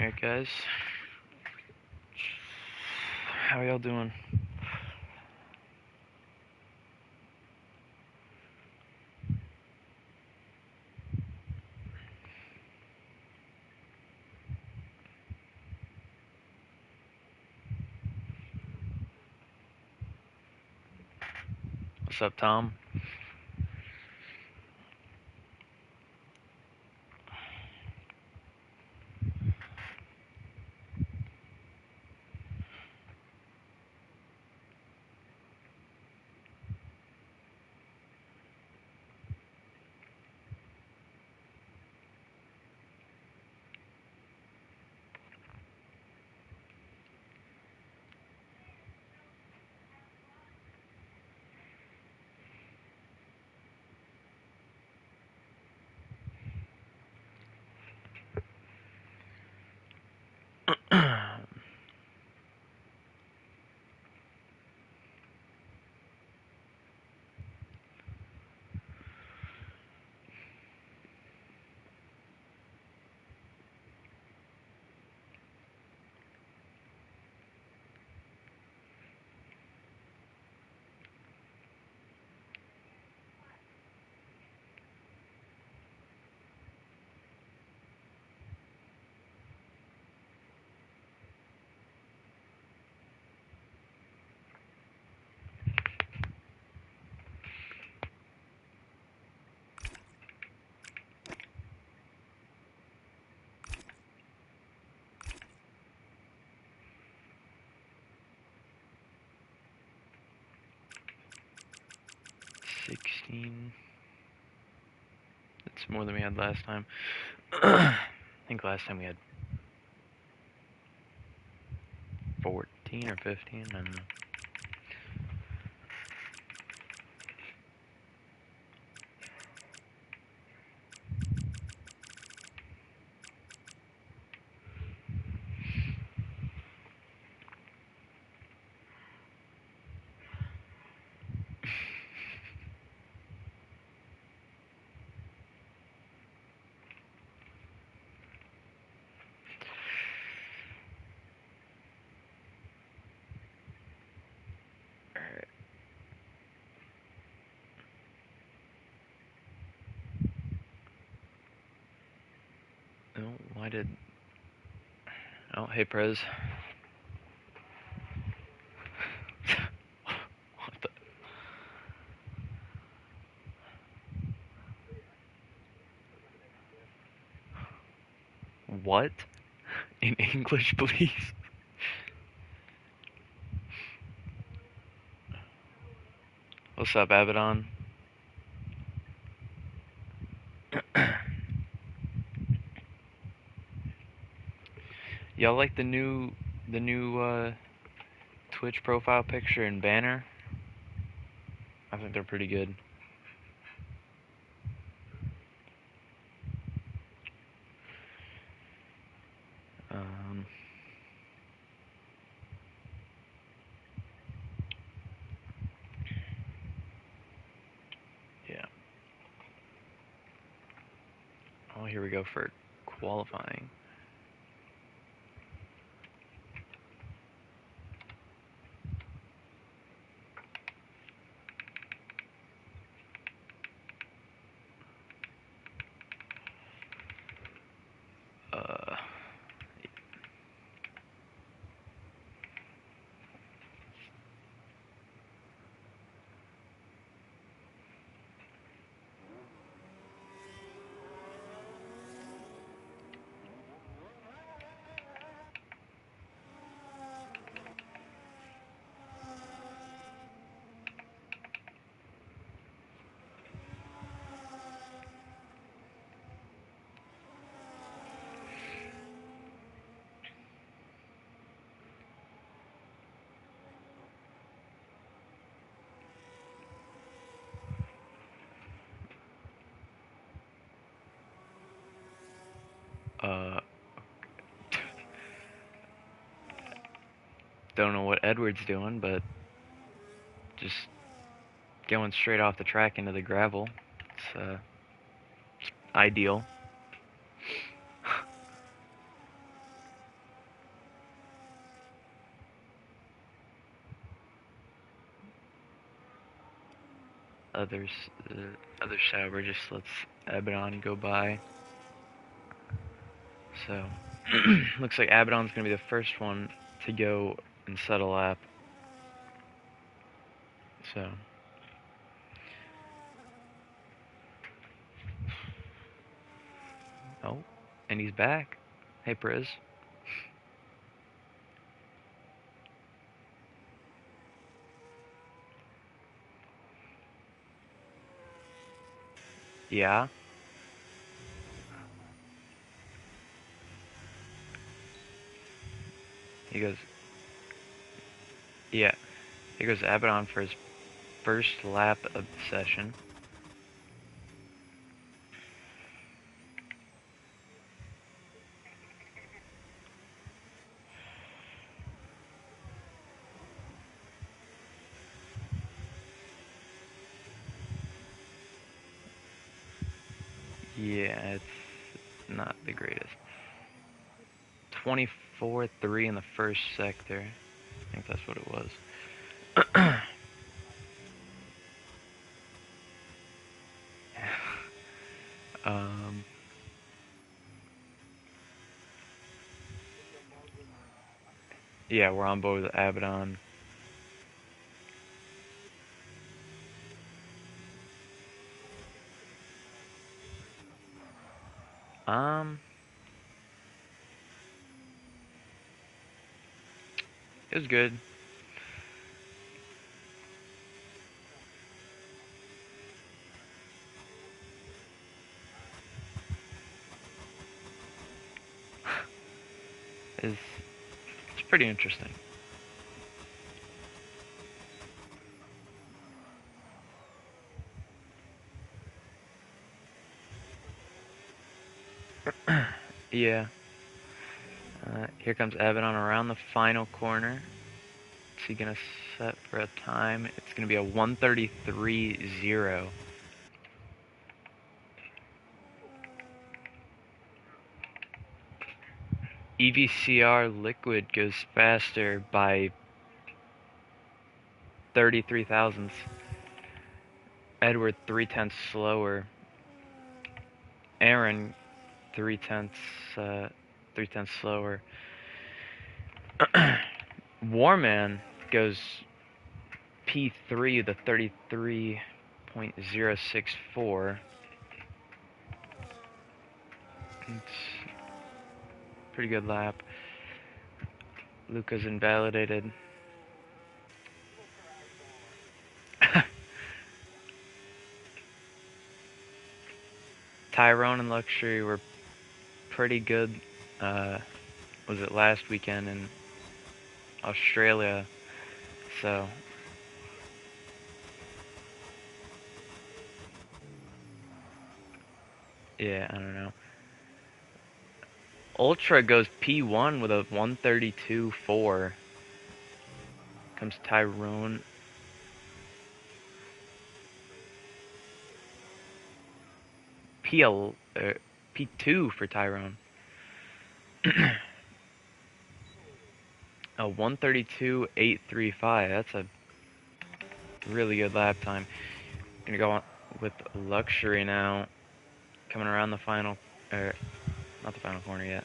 Alright guys, how y'all doing? What's up, Tom? $16. That's more than we had last time. I think last time we had 14 or 15. I don't know. Alright. Oh, why did... Oh, hey, Prez. What the... What? In English, please? What's up, Abaddon? Y'all like the new Twitch profile picture and banner? I think they're pretty good. Yeah. Oh, here we go for qualifying. Uh... Don't know what Edward's doing, but just going straight off the track into the gravel. It's ideal. other side where just lets Abaddon go by. So looks like Abaddon's gonna be the first one to go and set a lap. So oh, and he's back. Hey, Priz. Yeah. He goes. Yeah. Here goes Abaddon for his first lap of the session. Yeah, it's not the greatest. 24-3 in the first sector. I think that's what it was. um, yeah, we're on board with Abaddon. It was good. It's pretty interesting. Yeah. Here comes Abaddon around the final corner. Is he gonna set for a time? It's gonna be a 1:33.0. EVCR Liquid goes faster by 33 thousandths. Edward 3/10 slower. Aaron 3/10 3/10 slower. Warman goes P3 the 33.064. It's pretty good lap. Luca's invalidated. Tyrone and Luxury were pretty good. Was it last weekend in Australia? So yeah, I don't know. Ultra goes P1 with a 1:32.4. Comes Tyrone. P2 for Tyrone. A 1:32.835. That's a really good lap time. Gonna go on with Luxury now. Coming around the final, not the final corner yet.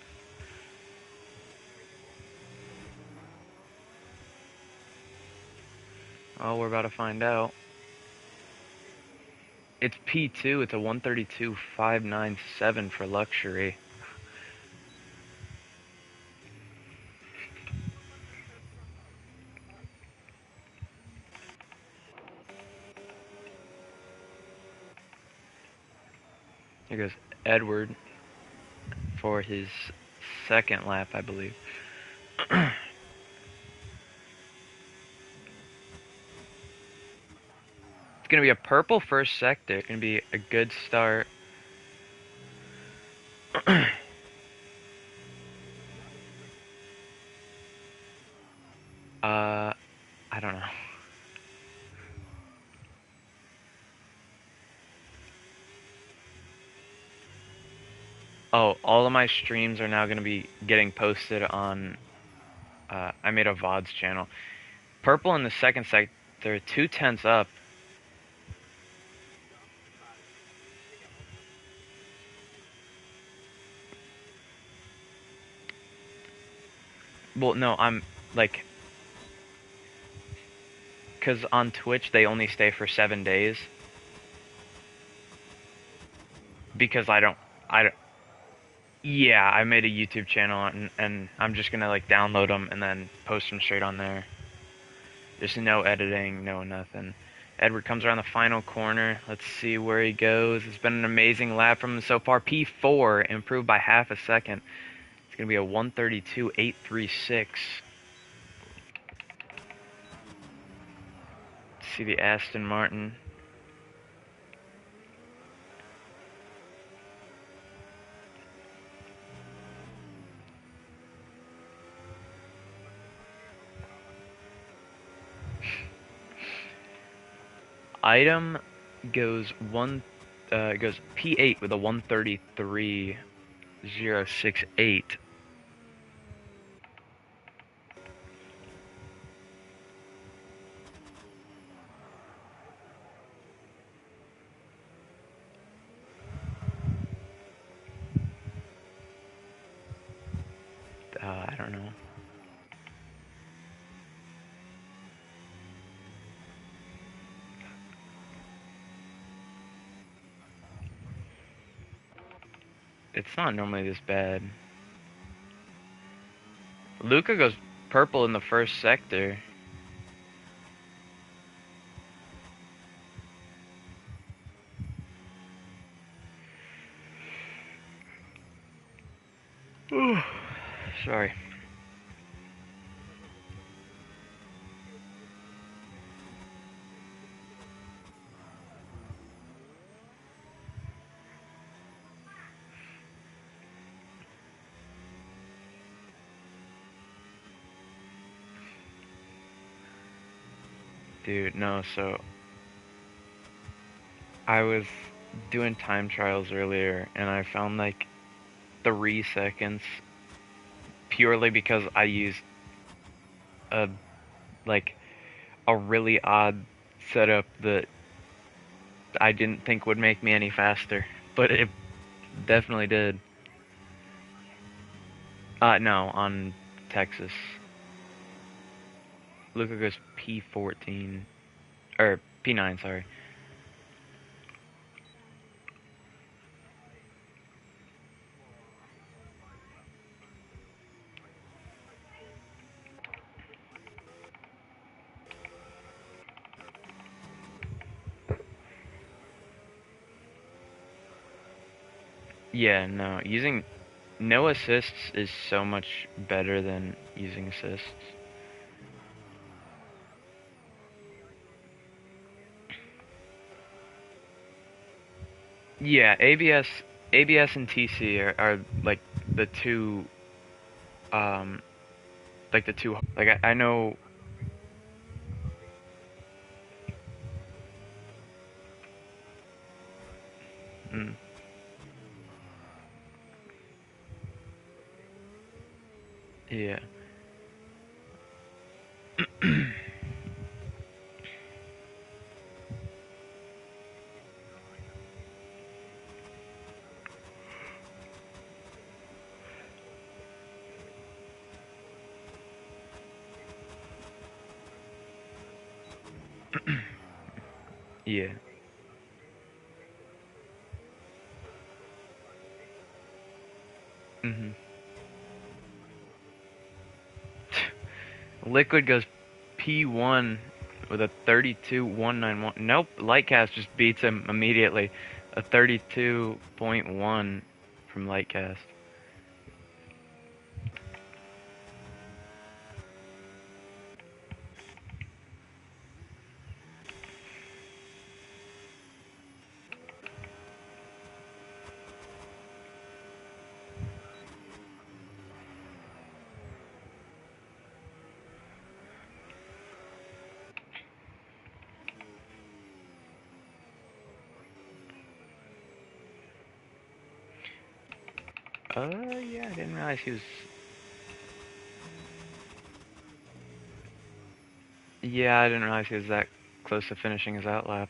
Oh, we're about to find out. It's P2. It's a 1:32.597 for Luxury. Here goes Edward for his second lap, I believe. It's going to be a purple first sector. It's going to be a good start. I don't know. Oh, all of my streams are now going to be getting posted on, I made a VODs channel. Purple in the second sector, 2/10 up. Well, no, I'm like, because on Twitch they only stay for 7 days. Because I don't. Yeah, I made a YouTube channel and I'm just gonna like download them and then post them straight on there. There's no editing, no nothing. Edward comes around the final corner. Let's see where he goes. It's been an amazing lap from him so far. P4 improved by half a second. It's gonna be a 132.836. See the Aston Martin. Item goes goes P8 with a 133.068. I don't know. It's not normally this bad. Luca goes purple in the first sector. Sorry. Dude, no, so I was doing time trials earlier and I found like 3 seconds purely because I used a like a really odd setup that I didn't think would make me any faster, but it definitely did. No, on Texas. Luca goes P14 or P9, sorry. Yeah, no, using no assists is so much better than using assists. Yeah, ABS and TC are like the two, um, like the two. Like I know. Mm, yeah. Yeah. Mhm. Liquid goes P1 with a 32.191. Nope, Lightcast just beats him immediately. A 32.1 from Lightcast. Yeah, I didn't realize he was. Yeah, I didn't realize he was that close to finishing his outlap.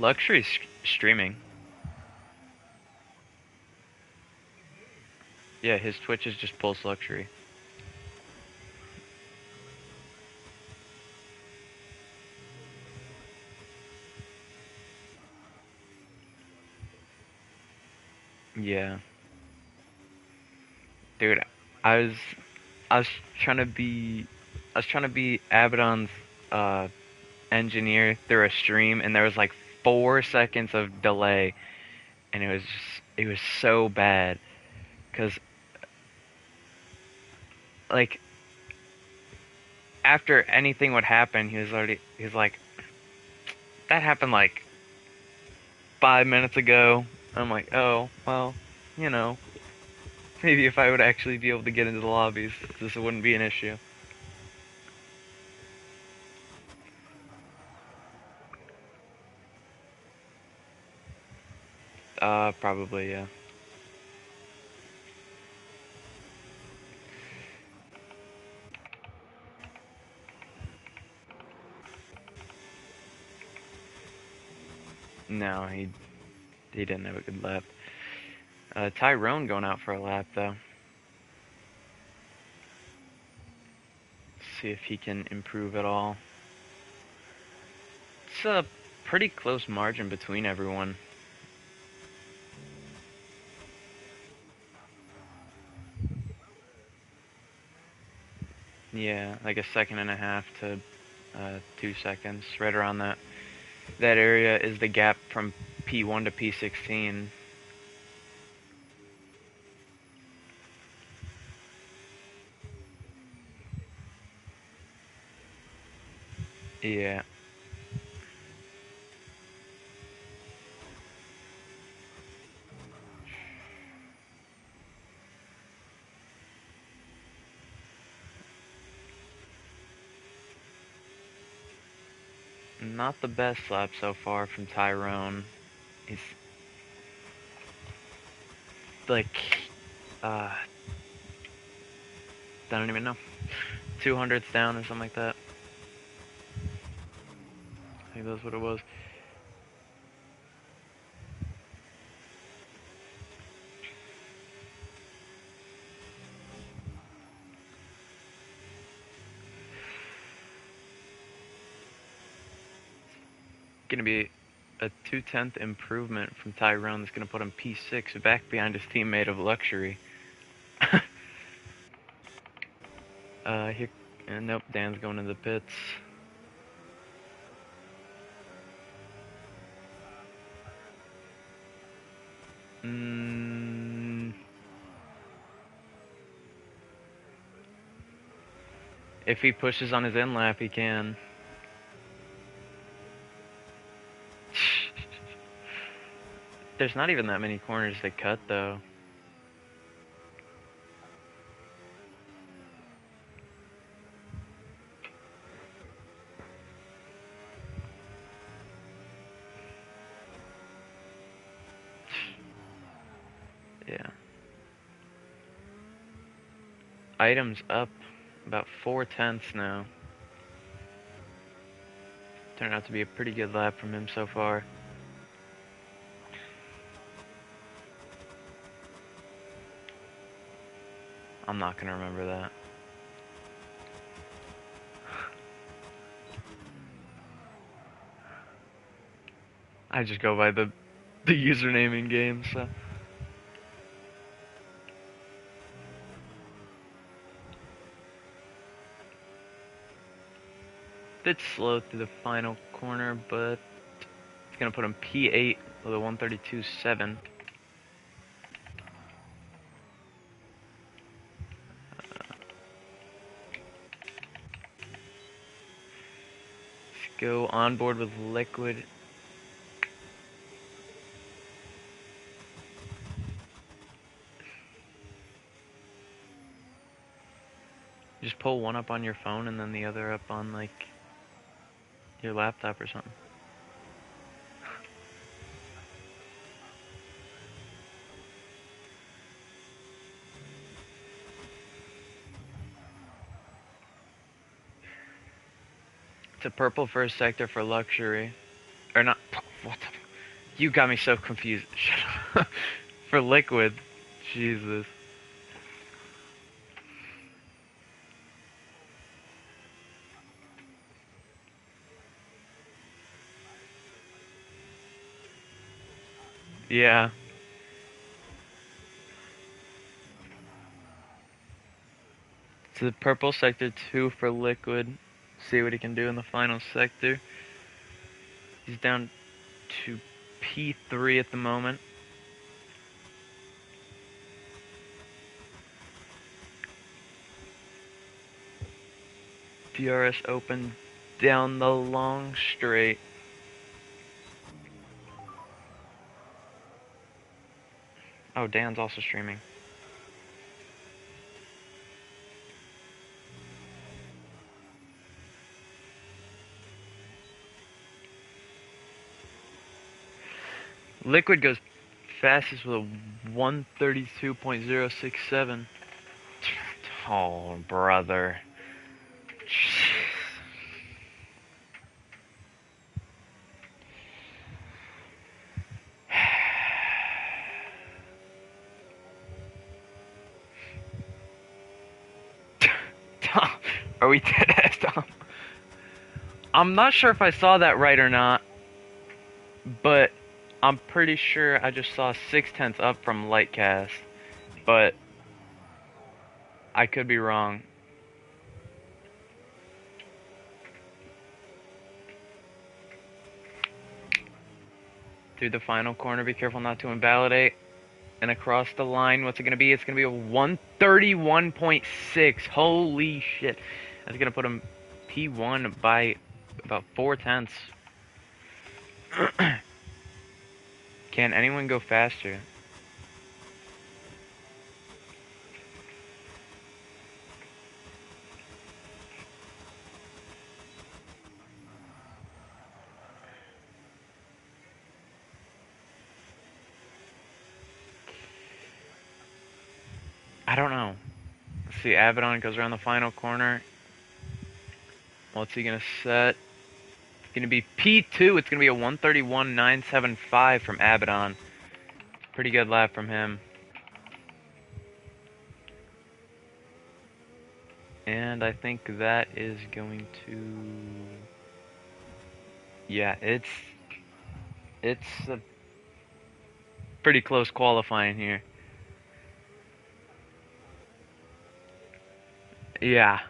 Luxury's streaming. Yeah, his Twitch is just Pulse Luxury. Yeah. Dude, I was I was trying to be Abaddon's uh engineer through a stream, and there was like 4 seconds of delay, and it was so bad, cause like after anything would happen, he's like, that happened like 5 minutes ago. I'm like, oh well, you know, maybe if I would actually be able to get into the lobbies, this wouldn't be an issue. Probably, yeah. No, he didn't have a good lap. Tyrone going out for a lap though. See if he can improve at all. It's a pretty close margin between everyone. Yeah, like a second and a half to 2 seconds, right around that. That area is the gap from P1 to P16. Yeah. Not the best lap so far from Tyrone. He's like, I don't even know, 200ths down or something like that. I think that's what it was. Gonna be a 2/10 improvement from Tyrone that's gonna put him P6 back behind his teammate of Luxury. Here, nope, Dan's going to the pits. If he pushes on his in lap, he can. There's not even that many corners to cut, though. Yeah. Items up about 4/10 now. Turned out to be a pretty good lap from him so far. I'm not gonna remember that. I just go by the username in game, so. Bit slow through the final corner, but it's gonna put him P8 with a 132.7. Let's go on board with Liquid. Just pull one up on your phone and then the other up on like your laptop or something. It's a purple first sector for Luxury. Or not. What the? You got me so confused. Shut up. For liquid. Jesus. Yeah. It's the purple sector 2 for liquid. See what he can do in the final sector. He's down to P3 at the moment. DRS open down the long straight. Oh, Dan's also streaming. Liquid goes fastest with a 132.067. Oh, brother. Tom, are we dead ass, Tom? I'm not sure if I saw that right or not, but I'm pretty sure I just saw 6/10 up from Lightcast, but I could be wrong. Through the final corner, be careful not to invalidate. And across the line, what's it going to be? It's going to be a 131.6. Holy shit. That's going to put him P1 by about 4/10. Can anyone go faster? I don't know. Let's see, Abaddon goes around the final corner. What's he going to set? It's going to be P2. It's going to be a 131.975 from Abaddon. Pretty good lap from him. And I think that is going to... Yeah, it's a pretty close qualifying here. Yeah.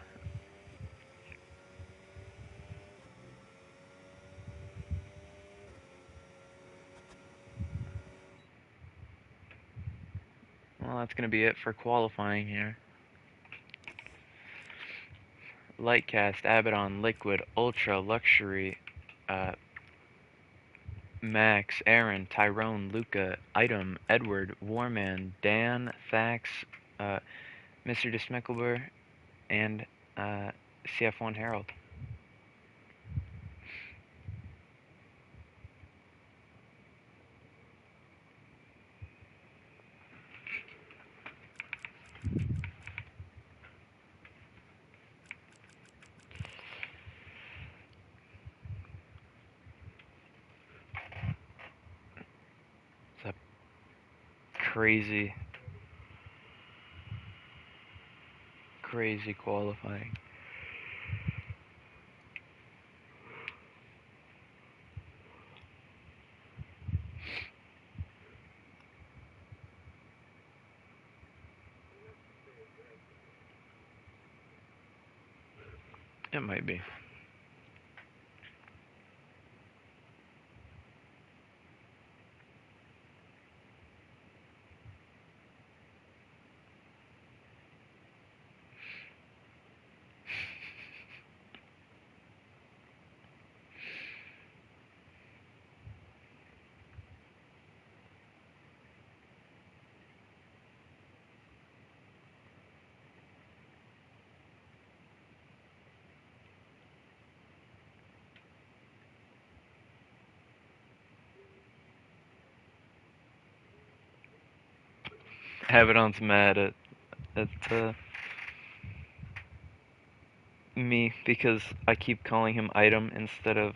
Well, that's going to be it for qualifying here. Lightcast, Abaddon, Liquid, Ultra, Luxury, Max, Aaron, Tyrone, Luca, Item, Edward, Warman, Dan, Thax, Mr. Dismeckelber, and CF1 Harold. It's a crazy qualifying. It might be. Abaddon's mad at me because I keep calling him Item instead of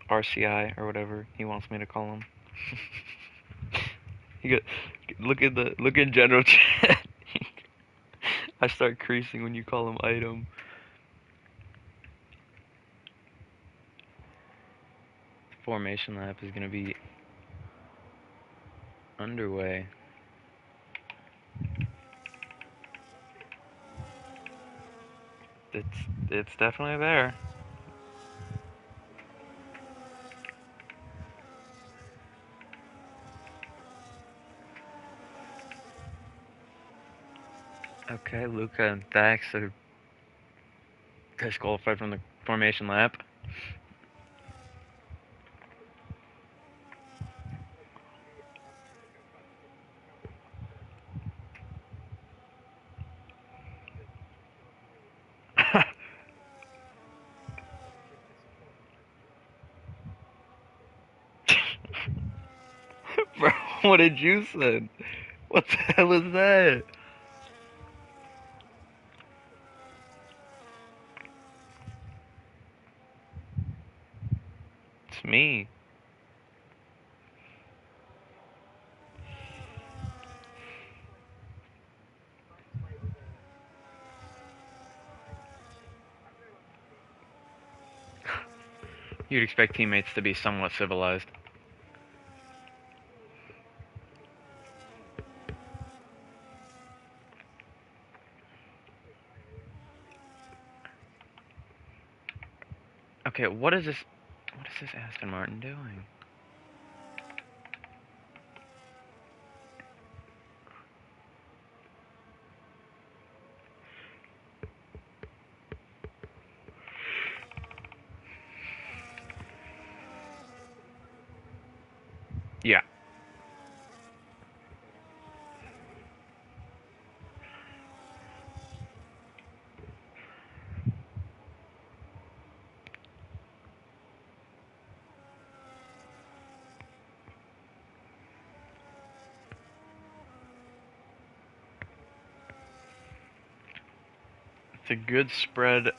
RCI or whatever he wants me to call him. You got, look in general chat. I start creasing when you call him item. Formation lap is gonna be underway. It's definitely there. Okay, Luca and Thax are disqualified from the formation lap. Bro, what did you say? What the hell is that? It's me. You'd expect teammates to be somewhat civilized. Okay, what is this Aston Martin doing? Yeah. It's a good spread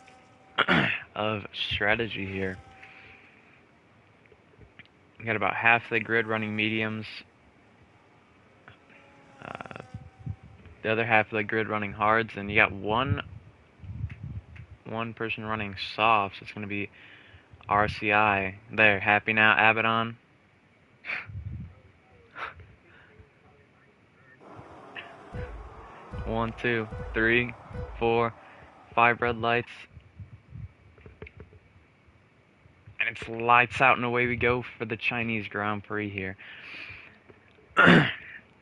of strategy here. We got about half the grid running mediums. The other half of the grid running hards, and you got one person running softs. It's going to be RCI. There, happy now, Abaddon? 1, 2, 3, 4, 5 red lights. And it's lights out and away we go for the Chinese Grand Prix here.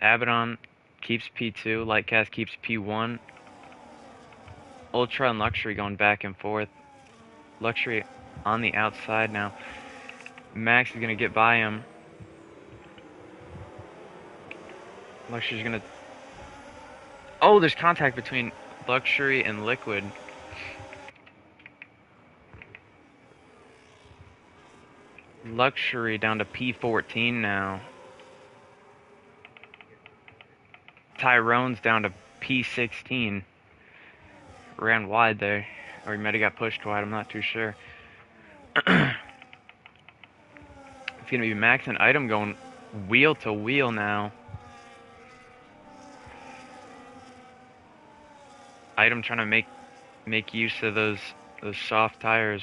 Abaddon keeps P2, Lightcast keeps P1. Ultra and Luxury going back and forth. Luxury on the outside now. Max is going to get by him. Luxury's going to... Oh, there's contact between Luxury and Liquid. Luxury down to P14 now. Tyrone's down to P16. Ran wide there. Or he might have got pushed wide, I'm not too sure. It's going to be Max and Item going wheel to wheel now. Item trying to make use of those soft tires.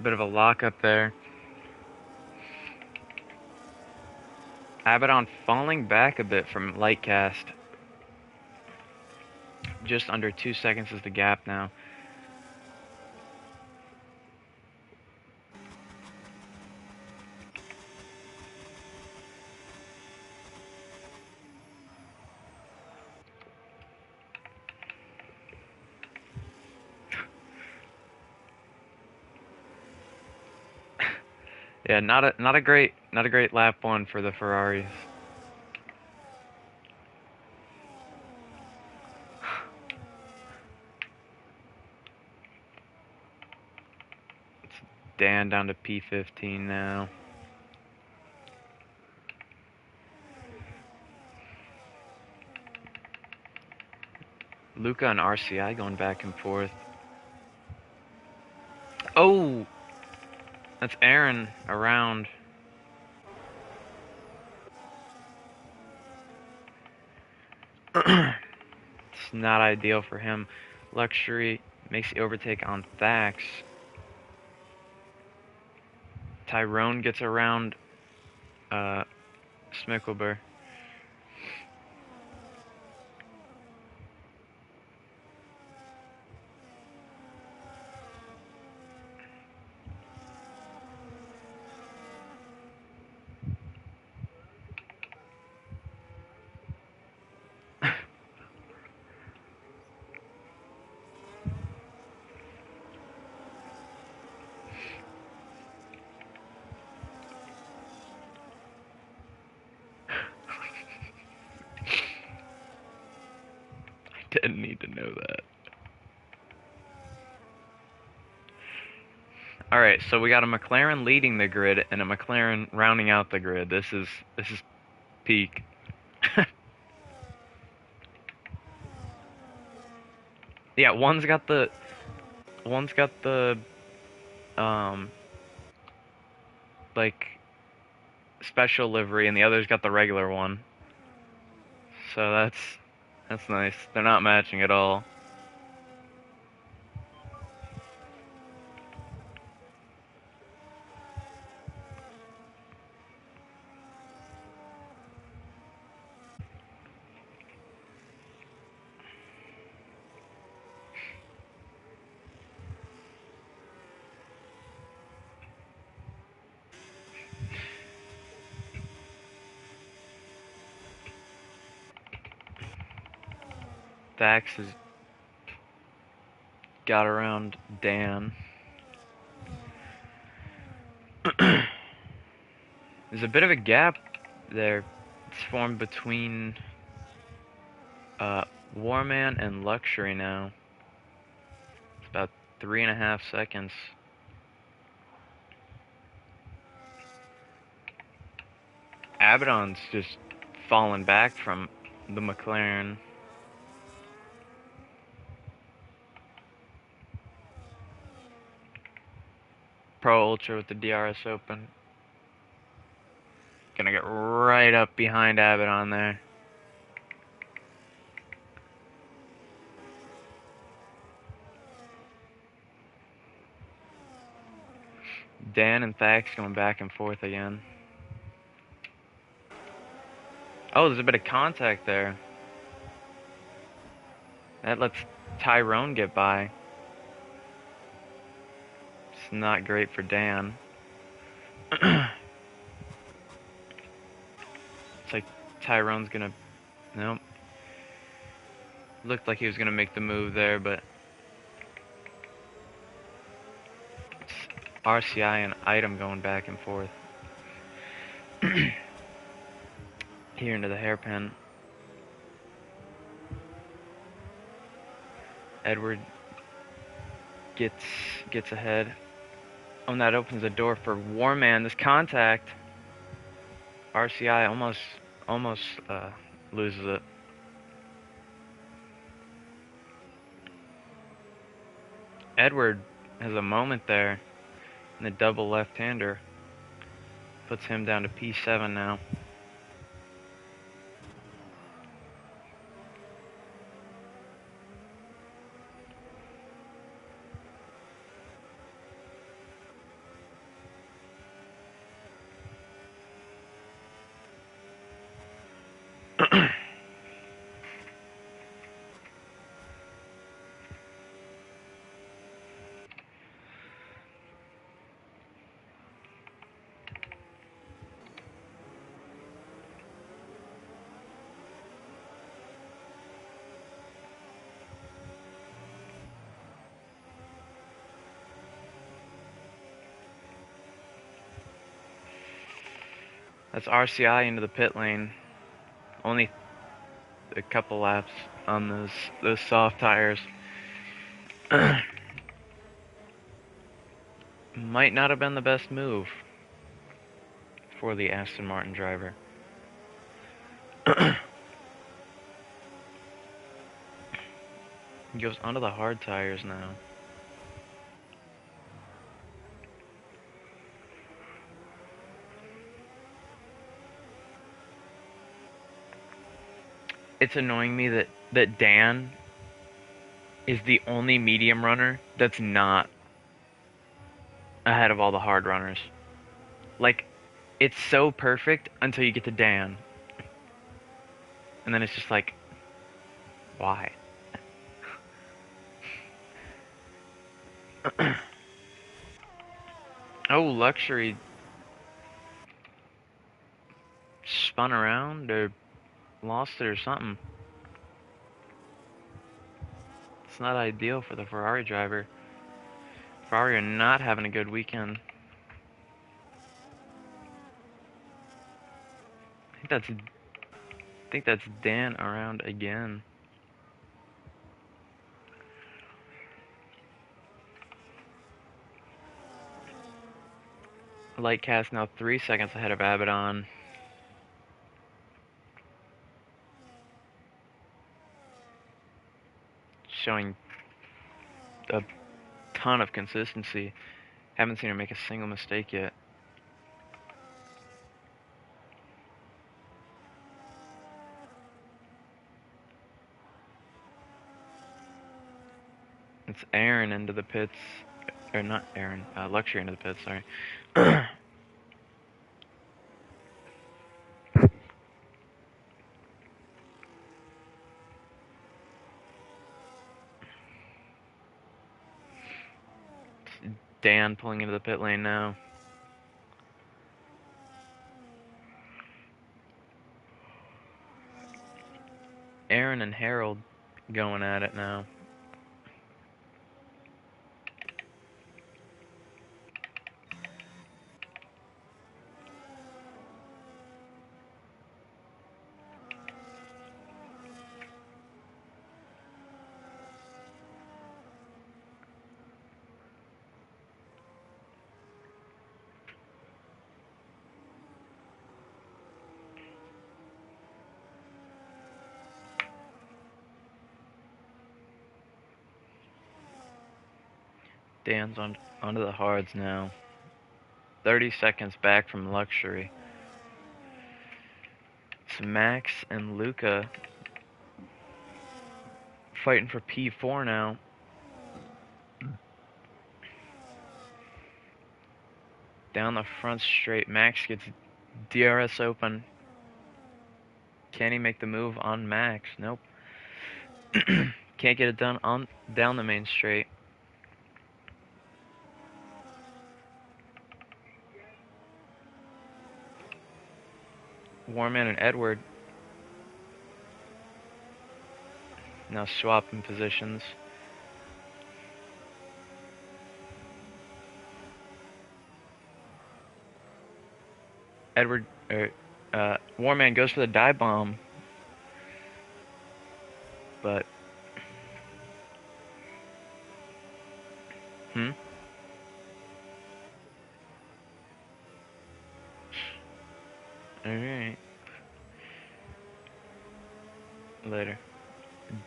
Bit of a lockup there. Abaddon falling back a bit from Lightcast. Just under 2 seconds is the gap now. Yeah, not a great lap one for the Ferraris. It's Dan down to P15 now. Luca and RCI going back and forth. Oh! That's Aaron around. It's not ideal for him. Luxury makes the overtake on Thax. Tyrone gets around Smickelber. Didn't need to know that. Alright, so we got a McLaren leading the grid and a McLaren rounding out the grid. This is peak. Yeah, one's got the like special livery and the other's got the regular one. So that's nice. They're not matching at all. Dax has got around Dan. There's a bit of a gap there. It's formed between Warman and Luxury now. It's about 3.5 seconds. Abaddon's just fallen back from the McLaren. Pro Ultra with the DRS open. Gonna get right up behind Abaddon there. Dan and Thax going back and forth again. Oh, there's a bit of contact there. That lets Tyrone get by. It's not great for Dan. It's like Tyrone's gonna... Nope. Looked like he was gonna make the move there, but... It's RCI and Item going back and forth. Here into the hairpin. Edward gets ahead. Oh, and that opens the door for Warman. This contact, RCI almost loses it. Edward has a moment there, and the double left-hander puts him down to P7 now. That's RCI into the pit lane. Only a couple laps on those soft tires. Might not have been the best move for the Aston Martin driver. He goes onto the hard tires now. it's annoying me that Dan is the only medium runner that's not ahead of all the hard runners. Like, it's so perfect until you get to Dan. And then it's just like, why? Oh, Luxury spun around or lost it or something. It's not ideal for the Ferrari driver. Ferrari are not having a good weekend. I think that's Dan around again. Lightcast now 3 seconds ahead of Abaddon. Showing a ton of consistency. Haven't seen her make a single mistake yet. It's Aaron into the pits. Or not Aaron, Luxury into the pits, sorry. Dan pulling into the pit lane now. Aaron and Harold going at it now. Dan's onto the hards now. 30 seconds back from Luxury. It's Max and Luca fighting for P4 now. Down the front straight, Max gets DRS open. Can he make the move on Max? Nope. Can't get it done on down the main straight. Warman and Edward now swapping positions. Warman goes for the dive bomb, but Alright. Later.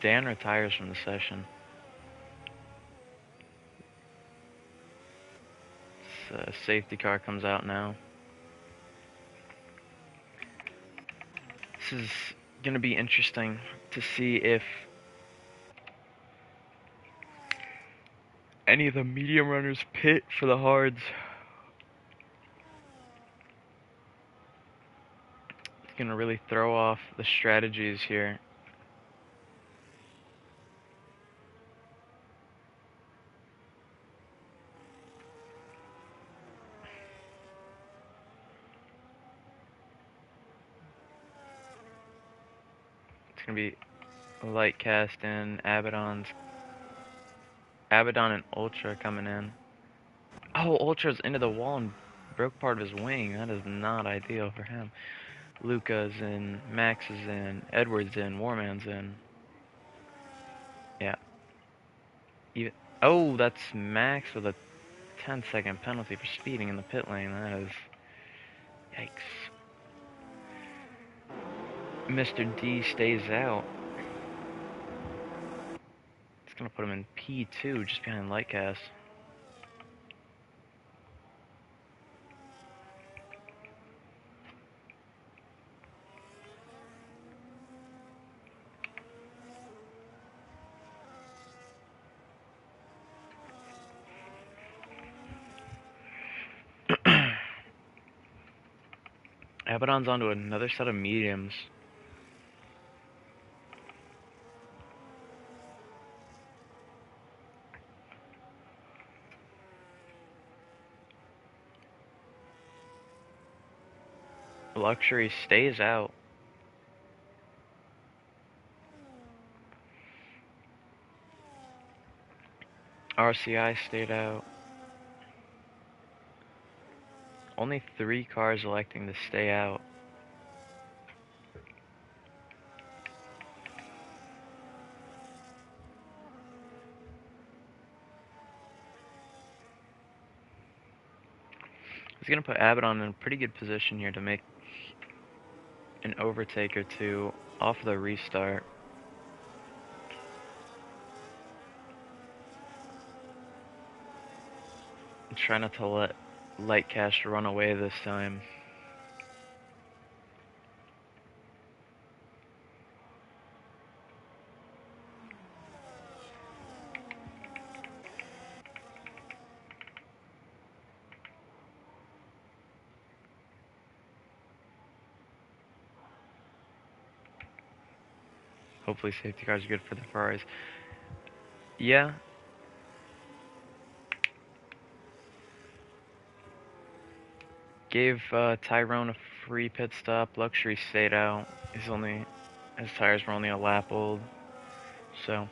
Dan retires from the session. Safety car comes out now. This is going to be interesting to see if any of the medium runners pit for the hards. It's going to really throw off the strategies here. It's going to be Lightcast and Abaddon and Ultra coming in. Oh, Ultra's into the wall and broke part of his wing. That is not ideal for him. Luca's in, Max is in, Edward's in, Warman's in. Yeah. Oh, that's Max with a 10-second penalty for speeding in the pit lane. That is... Yikes. Mr. D stays out. It's gonna put him in P2, just behind Lightcast. Abaddon's onto another set of mediums. Luxury stays out. RCI stayed out. Only 3 cars electing to stay out. He's going to put Abaddon in a pretty good position here to make an overtake or two off the restart. Try not to let Lightcast run away this time. Hopefully safety cars are good for the Ferraris. Yeah. Gave Tyrone a free pit stop. Luxury stayed out. His tires were only a lap old. So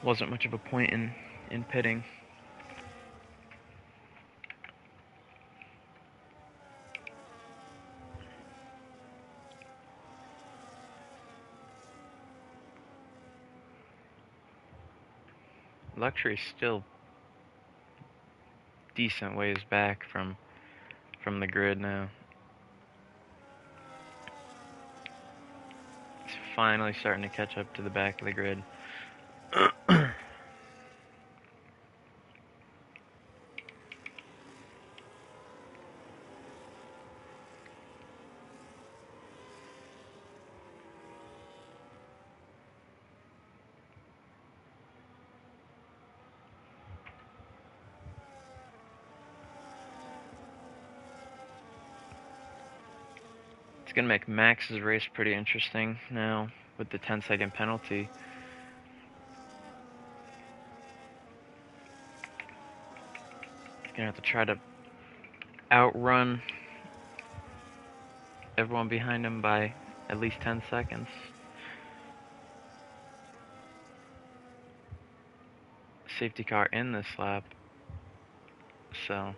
wasn't much of a point in pitting. Luxury still decent ways back from the grid now. It's finally starting to catch up to the back of the grid. It's going to make Max's race pretty interesting now with the 10-second penalty. He's going to have to try to outrun everyone behind him by at least 10 seconds. Safety car in this lap. So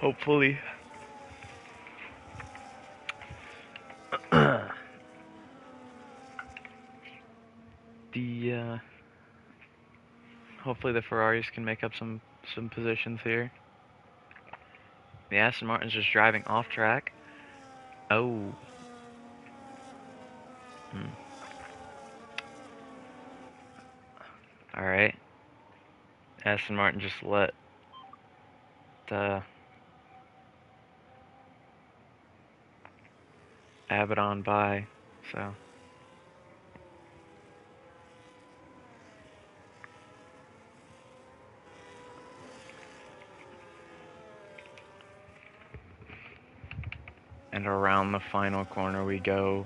hopefully hopefully the Ferraris can make up some positions here. The Aston Martin's just driving off track. Oh. Alright. Aston Martin just let Abaddon by, so. And around the final corner we go.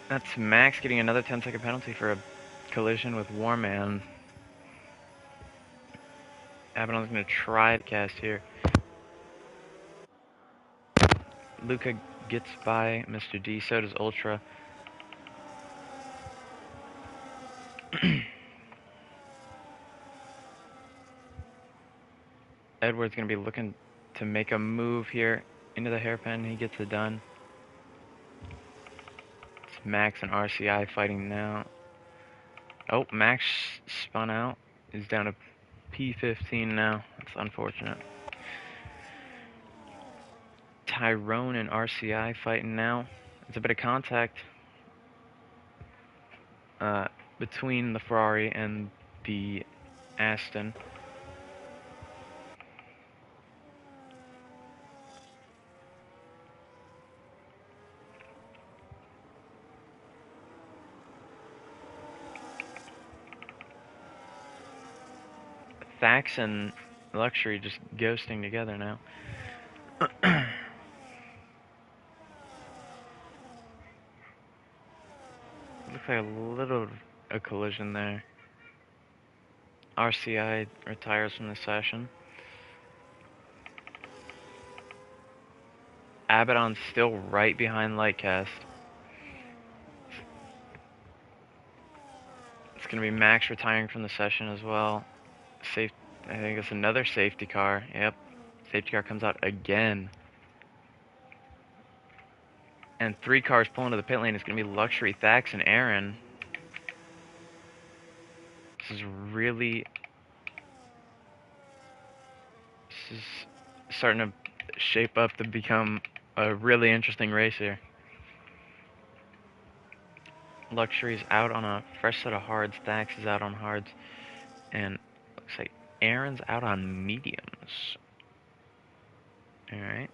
That's Max getting another 10-second penalty for a collision with Warman. Abaddon's going to try to cast here. Luca gets by Mr. D, so does Ultra. Edward's going to be looking to make a move here into the hairpin. He gets it done. It's Max and RCI fighting now. Oh, Max spun out. He's down to P15 now. That's unfortunate. Tyrone and RCI fighting now. There's a bit of contact between the Ferrari and the Aston. Thax and Luxury just ghosting together now. Looks like a collision there. RCI retires from the session. Abaddon's still right behind Lightcast. It's going to be Max retiring from the session as well. I think it's another safety car. Yep. Safety car comes out again. And 3 cars pulling to the pit lane. It's going to be Luxury, Thax, and Aaron. This is starting to shape up to become a really interesting race here. Luxury's out on a fresh set of hards. Thax is out on hards. And looks like Aaron's out on mediums. Alright.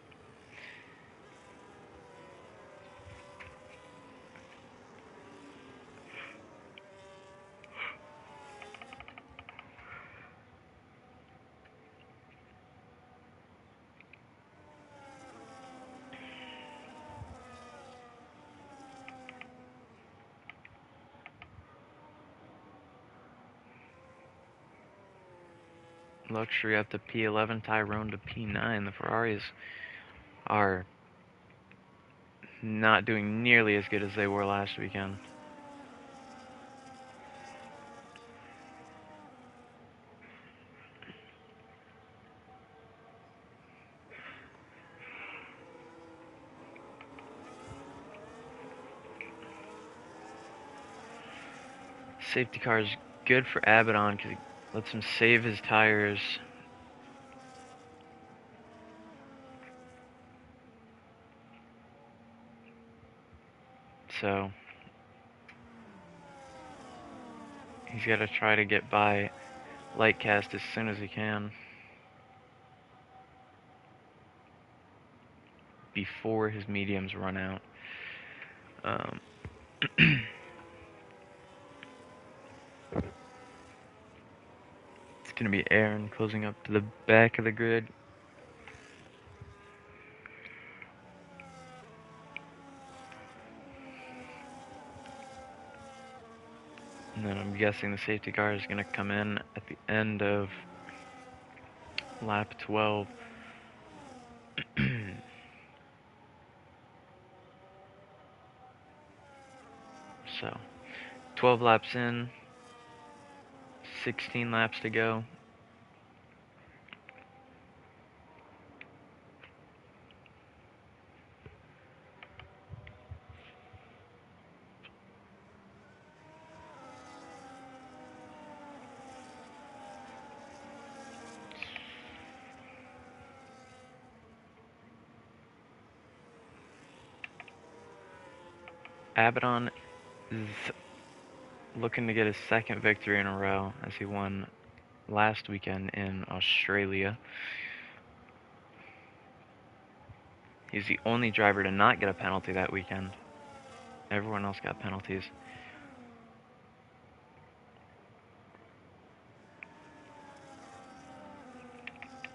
Luxury up to P11, Tyrone to P9. The Ferraris are not doing nearly as good as they were last weekend. Safety car is good for Abaddon because it lets him save his tires. So he's got to try to get by Lightcast as soon as he can before his mediums run out. It's going to be Aaron closing up to the back of the grid. And then I'm guessing the safety car is going to come in at the end of lap 12. So, 12 laps in, 16 laps to go. Abaddon is looking to get his second victory in a row as he won last weekend in Australia. He's the only driver to not get a penalty that weekend. Everyone else got penalties.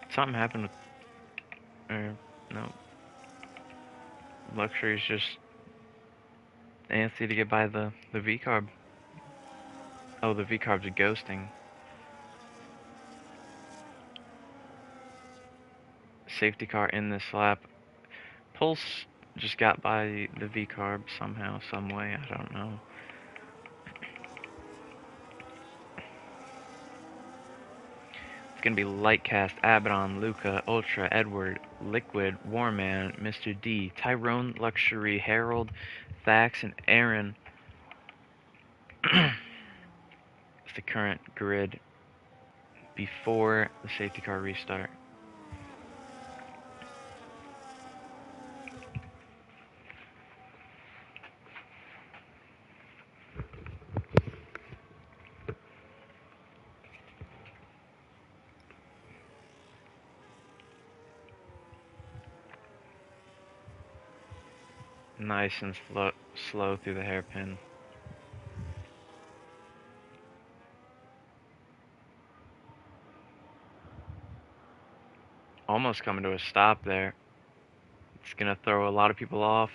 Something happened with... no. Luxury's just antsy to get by the V-carb. Oh, the V-carb's ghosting. Safety car in this lap. Pulse just got by the V-carb somehow, some way, I don't know. It's going to be Lightcast, Abaddon, Luca, Ultra, Edward, Liquid, Warman, Mr. D, Tyrone, Luxury, Harold, Thax, and Aaron. It's the current grid before the safety car restart. Nice and slow through the hairpin. almost coming to a stop there. It's going to throw a lot of people off.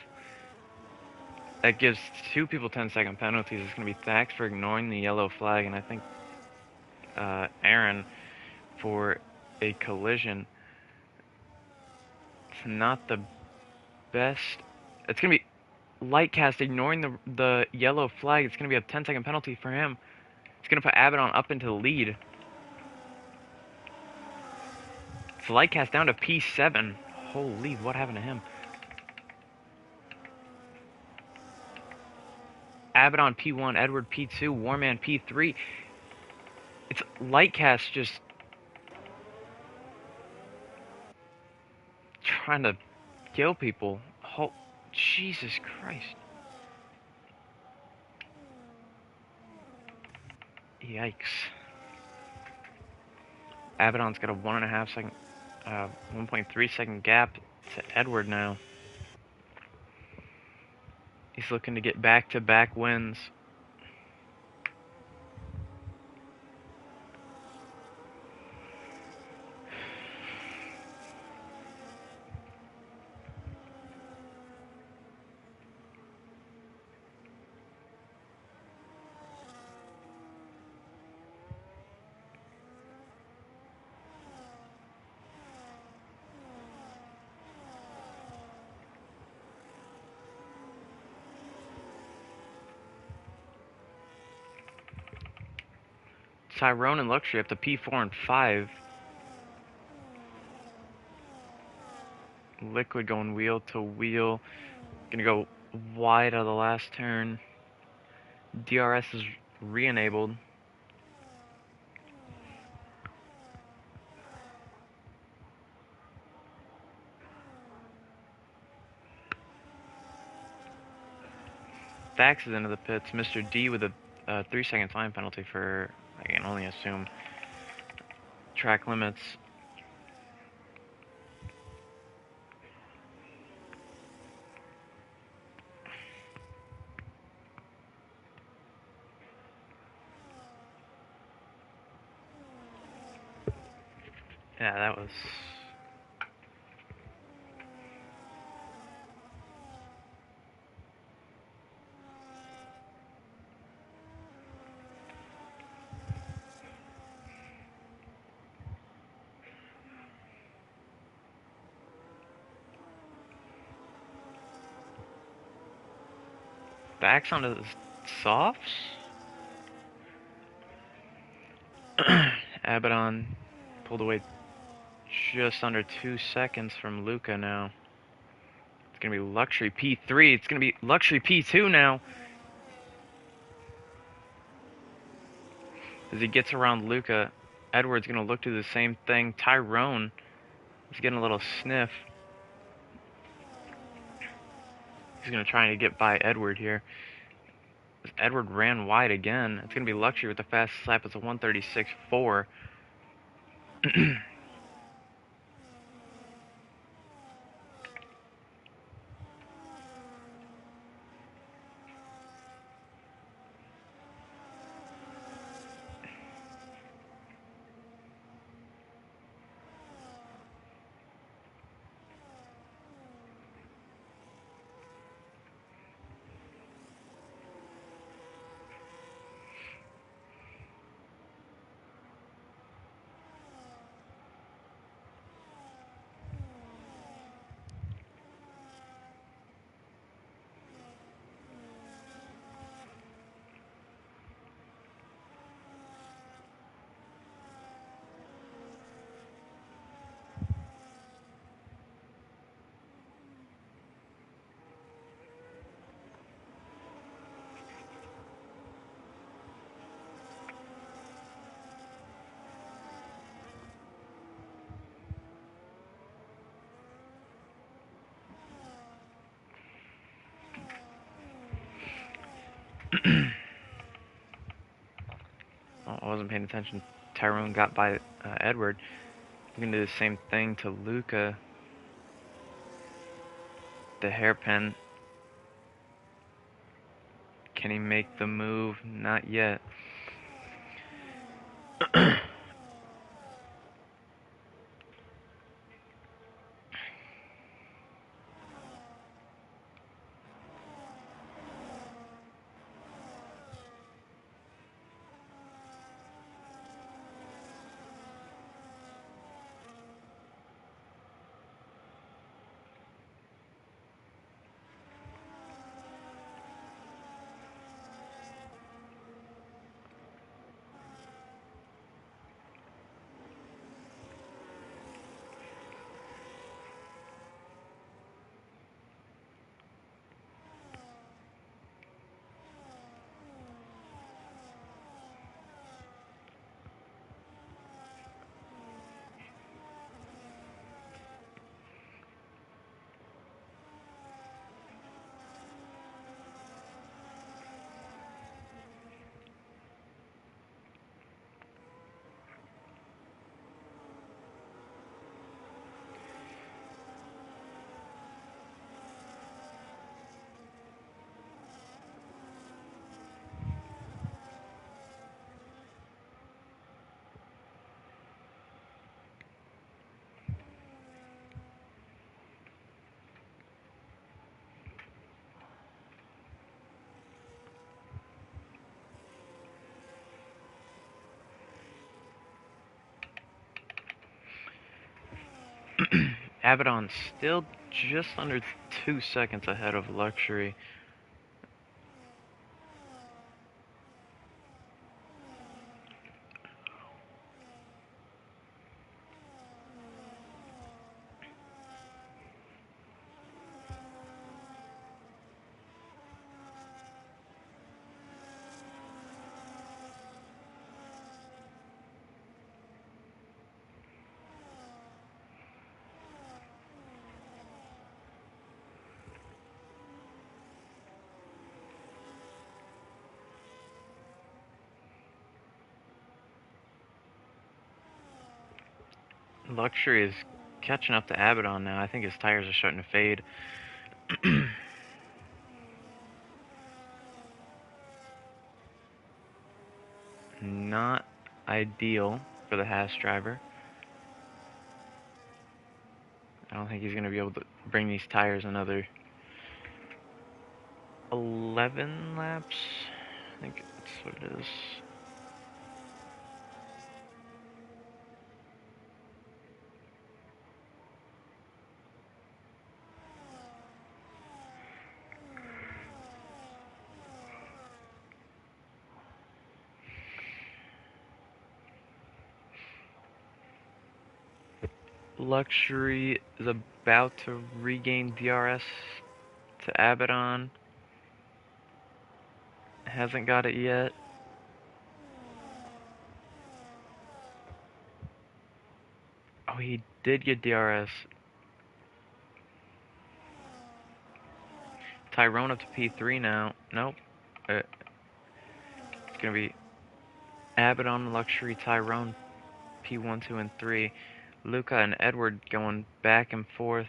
That gives 2 people 10-second penalties. It's going to be Thax for ignoring the yellow flag, and I think Aaron for a collision. It's not the best. It's going to be Lightcast ignoring the yellow flag. It's going to be a 10-second penalty for him. It's going to put Abaddon up into the lead. It's Lightcast down to P7. Holy, what happened to him? Abaddon P1, Edward P2, Warman P3. It's Lightcast just trying to kill people. Oh, Jesus Christ. Yikes. Abaddon's got a 1.5 second, 1.3 second gap to Edward now. He's looking to get back-to-back wins. Tyrone and Luxury up to P4 and 5. Liquid going wheel to wheel. Gonna go wide out of the last turn. DRS is re-enabled. Thax is into the pits. Mr. D with a 3-second time penalty for, I can only assume, track limits. Yeah, that was... Backs onto the softs? Abaddon pulled away just under 2 seconds from Luca now. It's going to be Luxury P3. It's going to be Luxury P2 now. As he gets around Luca, Edward's going to look to do the same thing. Tyrone is getting a little sniff. He's going to try to get by Edward here. Edward ran wide again. It's going to be Luxury with the fastest lap. It's a 136.4. I wasn't paying attention. Tyrone got by Edward. We're going to do the same thing to Luca. The hairpin. Can he make the move? Not yet. Abaddon still just under 2 seconds ahead of Luxury. Luxury is catching up to Abaddon now. I think his tires are starting to fade. Not ideal for the Haas driver. I don't think he's going to be able to bring these tires another 11 laps. I think that's what it is. Luxury is about to regain DRS to Abaddon. Hasn't got it yet. Oh, he did get DRS. Tyrone up to P3 now. Nope. It's going to be Abaddon, Luxury, Tyrone, P1, 2, and 3. Luca and Edward going back and forth.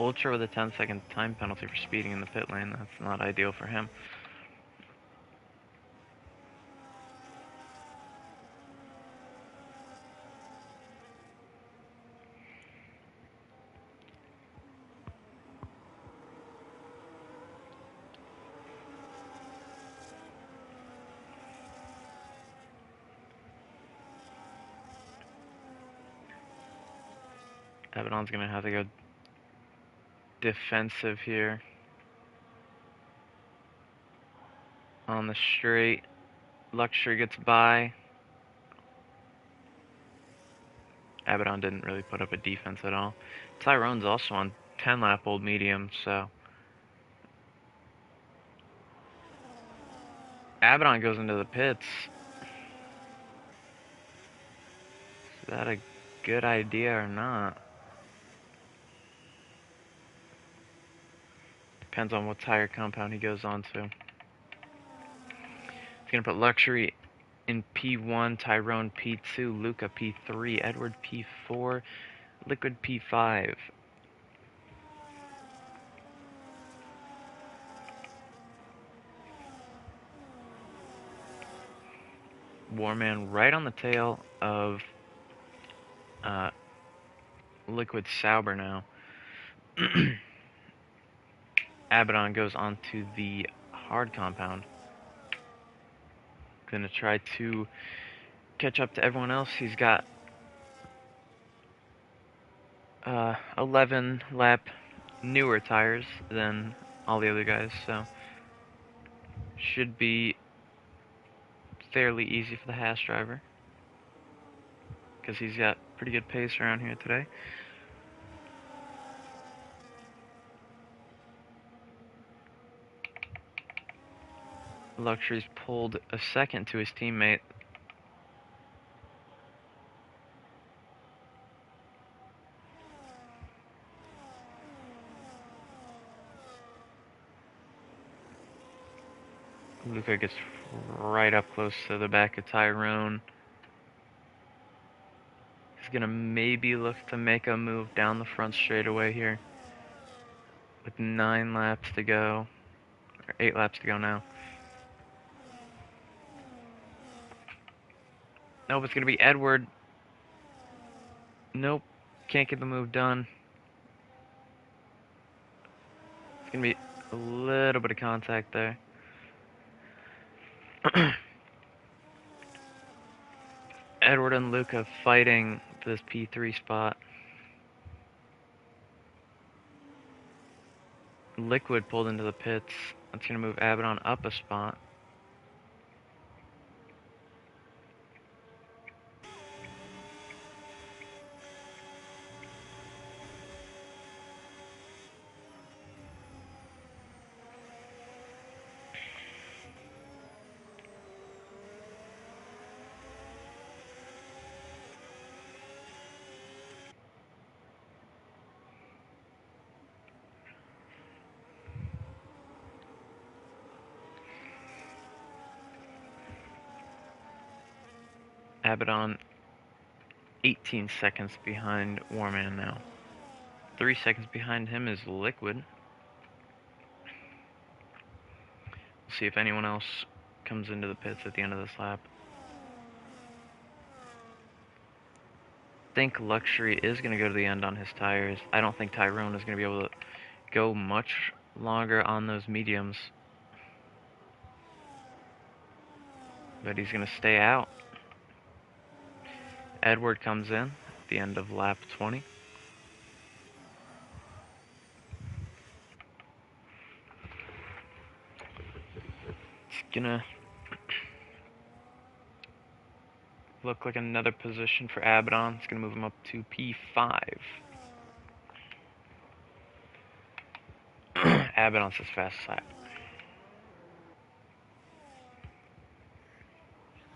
Ultra with a 10-second time penalty for speeding in the pit lane. That's not ideal for him. Abaddon's going to have to go defensive here. On the straight, Luxury gets by. Abaddon didn't really put up a defense at all. Tyrone's also on 10-lap old medium, so Abaddon goes into the pits. Is that a good idea or not? Depends on what tire compound he goes on to. He's going to put Luxury in P1, Tyrone P2, Luca P3, Edward P4, Liquid P5. Warman right on the tail of Liquid Sauber now. Abaddon goes on to the hard compound. Gonna try to catch up to everyone else. He's got 11 lap newer tires than all the other guys, so should be fairly easy for the Haas driver because he's got pretty good pace around here today. Luxury's pulled a second to his teammate. Luca gets right up close to the back of Tyrone. He's gonna maybe look to make a move down the front straightaway here with 9 laps to go. 8 laps to go now. Nope, it's going to be Edward. Nope, can't get the move done. It's going to be a little bit of contact there. Edward and Luca fighting for this P3 spot. Liquid pulled into the pits. That's going to move Abaddon up a spot. Abaddon 18 seconds behind Warman now. 3 seconds behind him is Liquid. We'll see if anyone else comes into the pits at the end of this lap. I think Luxury is going to go to the end on his tires. I don't think Tyrone is going to be able to go much longer on those mediums. But he's going to stay out. Edward comes in at the end of lap 20. It's gonna look like another position for Abaddon. It's gonna move him up to P5. Abaddon's his fastest lap.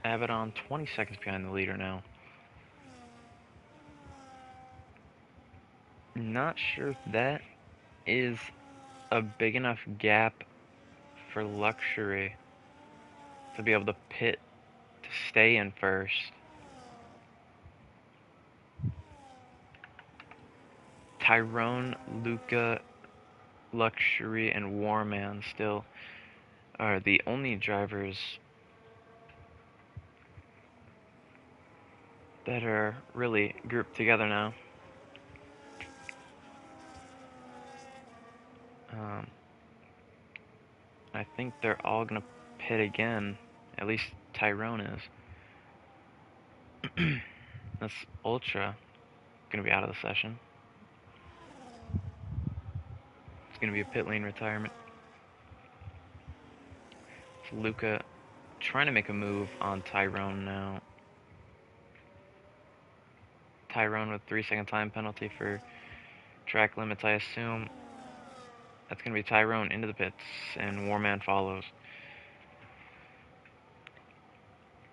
Abaddon 20 seconds behind the leader now. Not sure if that is a big enough gap for Luxury to be able to pit to stay in first. Tyrone, Luca, Luxury, and Warman still are the only drivers that are really grouped together now. I think they're all gonna pit again. At least Tyrone is. That's Ultra gonna be out of the session. It's gonna be a pit lane retirement. It's Luca trying to make a move on Tyrone now. Tyrone with 3-second time penalty for track limits, I assume. That's going to be Tyrone into the pits, and Warman follows.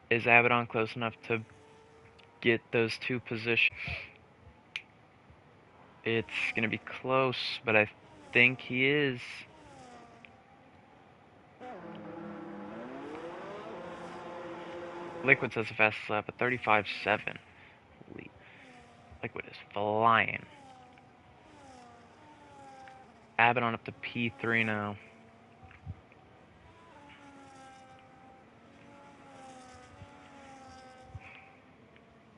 Is Abaddon close enough to get those two positions? It's going to be close, but I think he is. Liquid says the fastest lap at 35.7. Liquid is flying. Abaddon up to P3 now.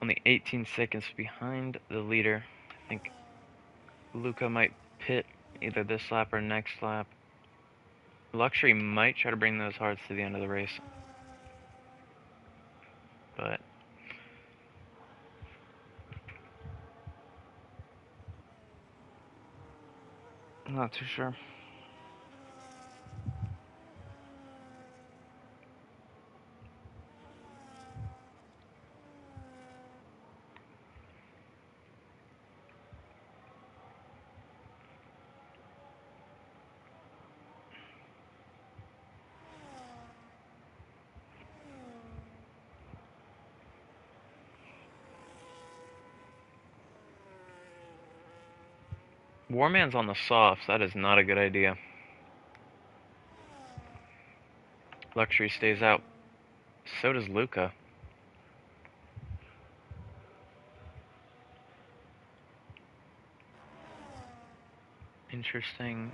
Only 18 seconds behind the leader. I think Luca might pit either this lap or next lap. Luxury might try to bring those hearts to the end of the race. But I'm not too sure. Warman's on the softs. That is not a good idea. Luxury stays out. So does Luca. Interesting.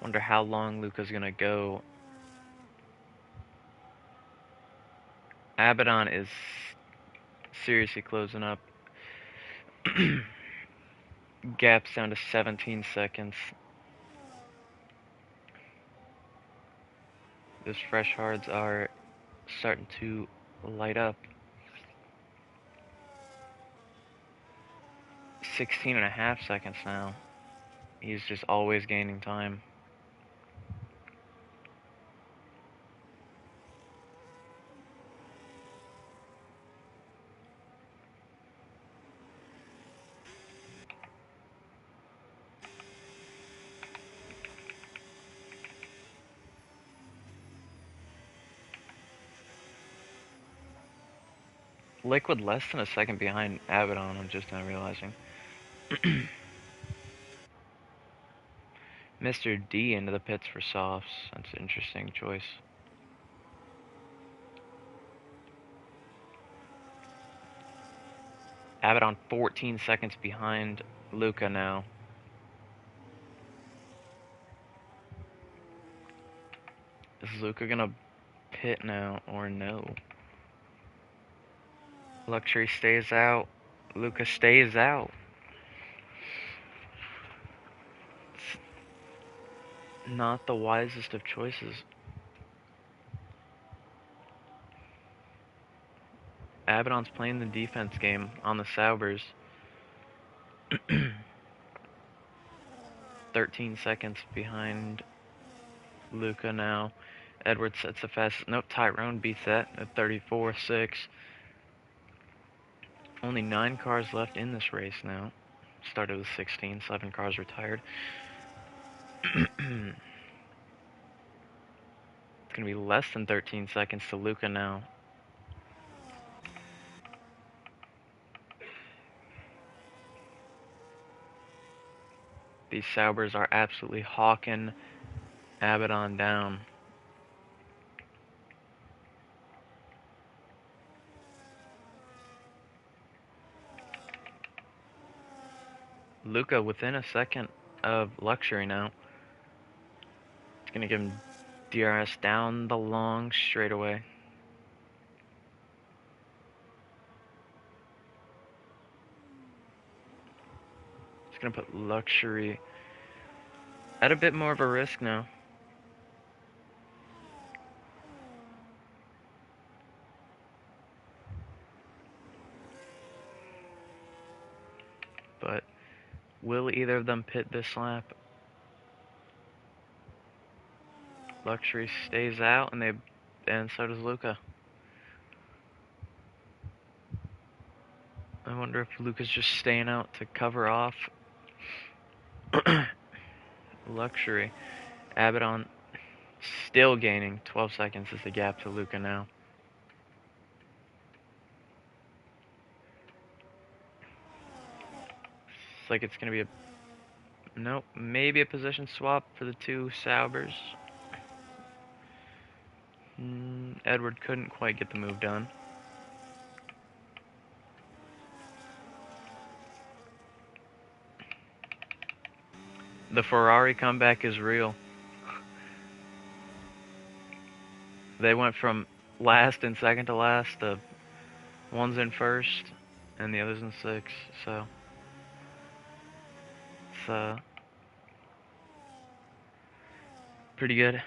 Wonder how long Luca's gonna go. Abaddon is seriously closing up. Gap's down to 17 seconds. Those fresh hards are starting to light up. 16.5 seconds now. He's just always gaining time. Liquid less than a second behind Abaddon, I'm just now realizing. Mr. D into the pits for softs. That's an interesting choice. Abaddon 14 seconds behind Luca now. Is Luca gonna pit now or no? Luxury stays out. Luca stays out. It's not the wisest of choices. Abaddon's playing the defense game on the Saubers. 13 seconds behind Luca now. Edwards sets the fastest. Nope, Tyrone beats that at 34.6. Only 9 cars left in this race now. Started with 16, 7 cars retired. It's going to be less than 13 seconds to Luca now. These Saubers are absolutely hawking Abaddon down. Luca within a second of Luxury now. It's going to give him DRS down the long straightaway. It's going to put Luxury at a bit more of a risk now. But will either of them pit this lap? Luxury stays out, and so does Luca. I wonder if Luca's just staying out to cover off Luxury. Abaddon still gaining. 12 seconds is the gap to Luca now. It's like it's going to be a... Nope, maybe a position swap for the two Saubers. Edward couldn't quite get the move done. The Ferrari comeback is real. They went from last and second to last to one's in first and the other's in sixth, so it's pretty good.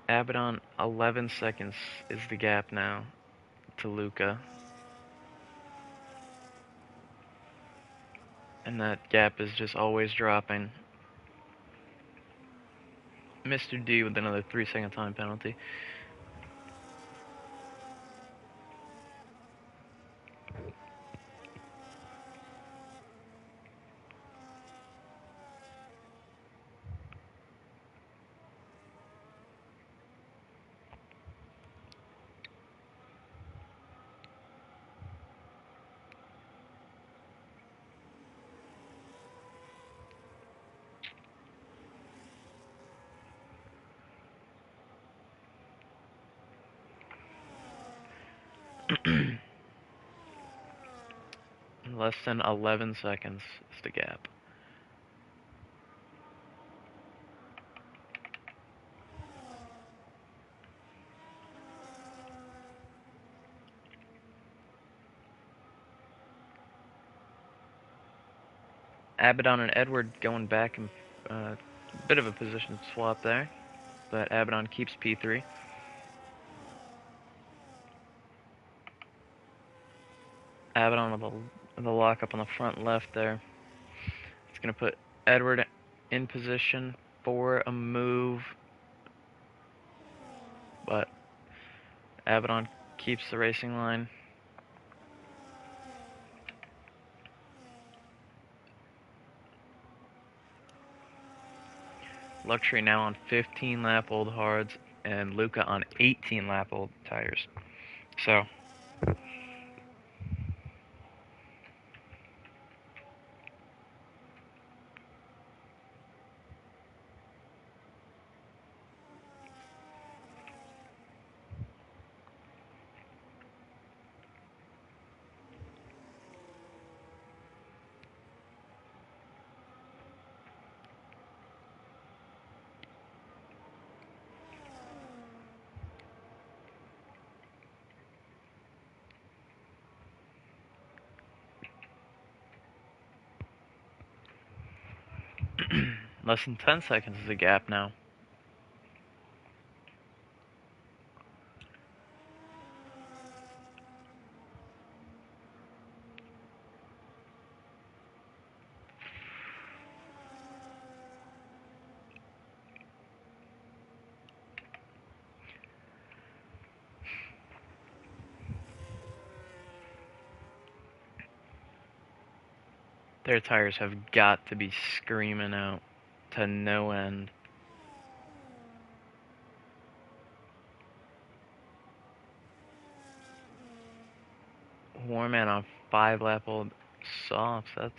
Abaddon 11 seconds is the gap now to Luca. And that gap is just always dropping. Mr. D with another 3-second time penalty. Less than 11 seconds is the gap. Abaddon and Edward going back and bit of a position swap there, but Abaddon keeps P3. Abaddon with the lockup on the front left there. It's going to put Edward in position for a move, but Abaddon keeps the racing line. Luxury now on 15 lap old hards and Luca on 18 lap old tires. So less than 10 seconds is the gap now. Their tires have got to be screaming out to no end. Warman on 5 lap old softs. That's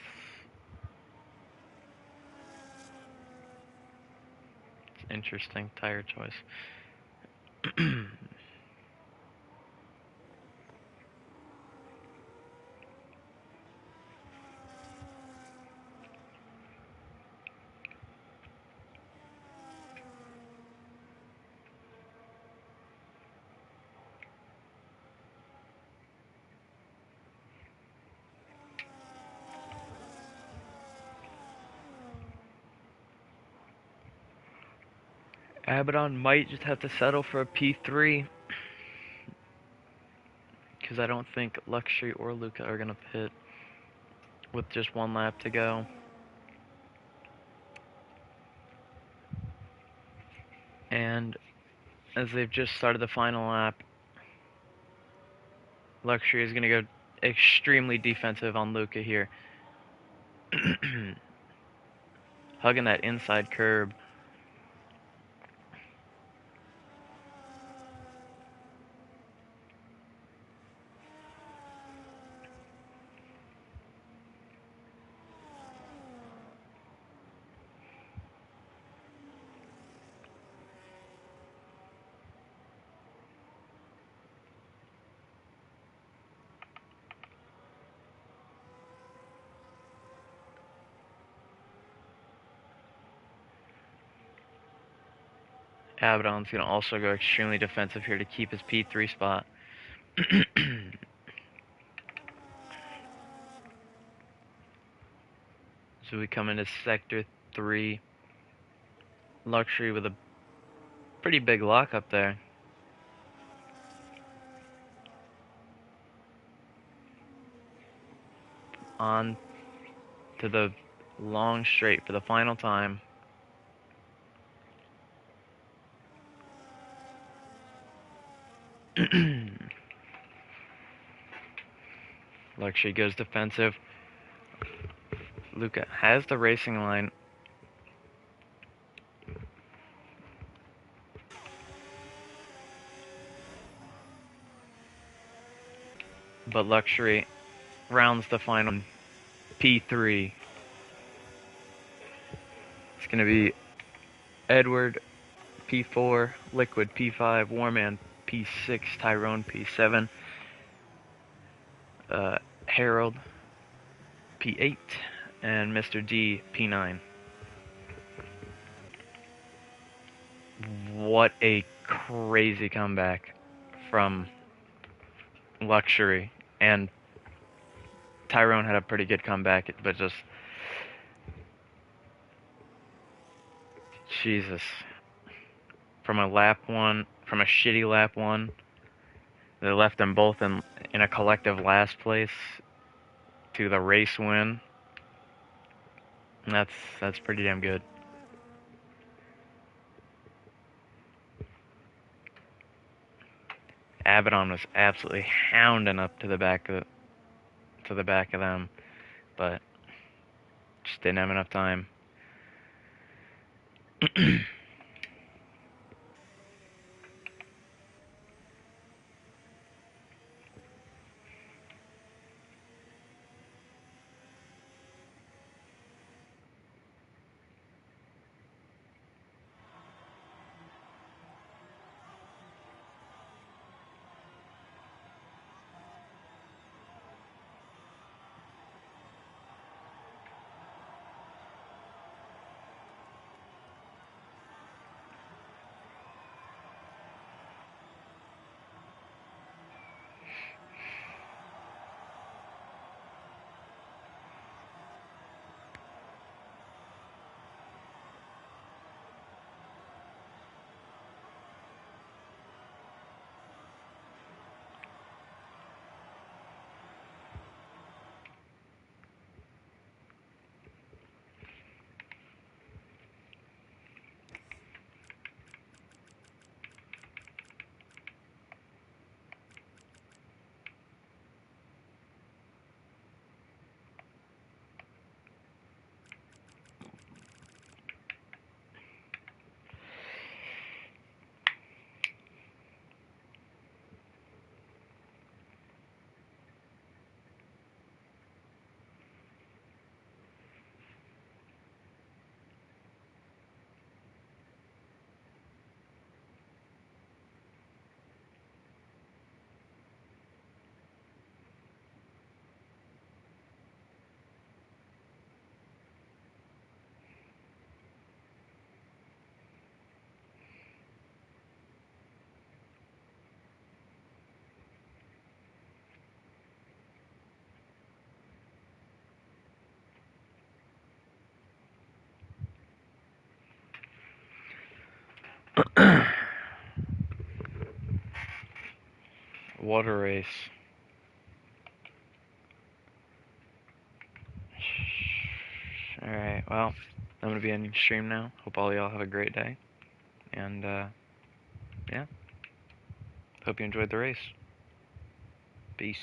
interesting tire choice. Abaddon might just have to settle for a P3 because I don't think Luxury or Luca are going to pit with just 1 lap to go. And as they've just started the final lap, Luxury is going to go extremely defensive on Luca here. Hugging that inside curb. Abaddon's going to also go extremely defensive here to keep his P3 spot. So we come into Sector 3. Luxury with a pretty big lockup there. On to the long straight for the final time. Luxury goes defensive. Luca has the racing line. But Luxury rounds the final P3. It's going to be Edward P4, Liquid P5, Warman P6, Tyrone P7, Harold P8, and Mr. D P9. What a crazy comeback from Luxury. And Tyrone had a pretty good comeback, but just Jesus. From a lap one, from a shitty lap one, they left them both in a collective last place to the race win. That's pretty damn good. Abaddon was absolutely hounding up to the back of them, but just didn't have enough time. What a race. Alright, well, I'm going to be ending stream now. Hope all y'all have a great day. And, yeah. Hope you enjoyed the race. Peace.